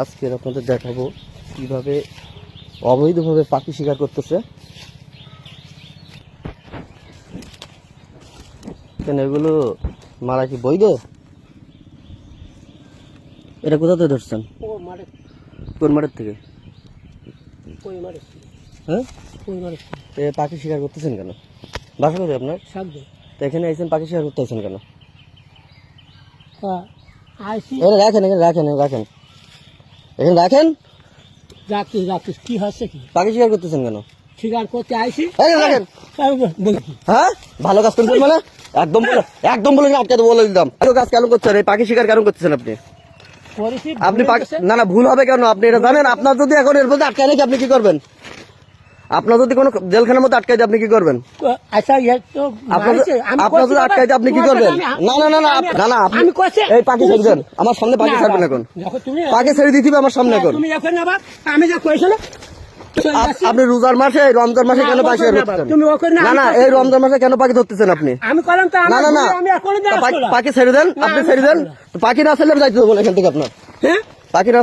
আজকে আপনাদের দেখাবো কিভাবে অবৈধভাবে পাখি শিকার করতেছে। কেন এগুলো মারা কি বৈধ? এটা কোথা থেকে ধরছেন? কোন মাঠের থেকে? হ্যাঁ, পাখি শিকার করতেছেন কেন? বাসা কোথায় আপনার? তো এখানে এসেছেন পাখি শিকার করতেছেন কেন? রাখেন, এখানে রাখেন, রাখেন, এখানে রাখেন। কি হচ্ছে কি? পাখি শিকার করতেছেন কেন? শিকার করতে আইসি। রাখেন। হ্যাঁ, ভালো কাজ করছেন মানে একদম বলে আটকাতে বলে দিতাম। ভালো কাজ কেন করছেন? এই পাখি শিকার কেন করতেছেন আপনি? আপনি না না, ভুল হবে কেন? আপনি এটা জানেন? আপনার যদি এখন এর মধ্যে আটকায় নাকি আপনি কি করবেন? আপনার যদি কোনো জেলখানার মধ্যে আটকাই দেয় আপনি কি করবেন? আপনার যদি আটকাই দেয় আপনি কি করবেন? না না না না না না, আপনি এই পাখি ছেড়ে দেন। আমার সামনে পাখি ছাড়বেন এখন। পাখি ছেড়ে দিতে হবে আমার সামনে এখন। আমি যা কইছিল আপনি রোজার মাসে, রমজান মাসে কেন পাখি ধরতেছেন? না না, এই রমজান মাসে কেন পাখি ধরতেছেন আপনি? আমি কলাম তো না না না, পাখি ছেড়ে দেন, আপনি ছেড়ে দেন। পাখি না ছেড়ে যাইতে দেবো এখান থেকে আপনার। হ্যাঁ, পাখি না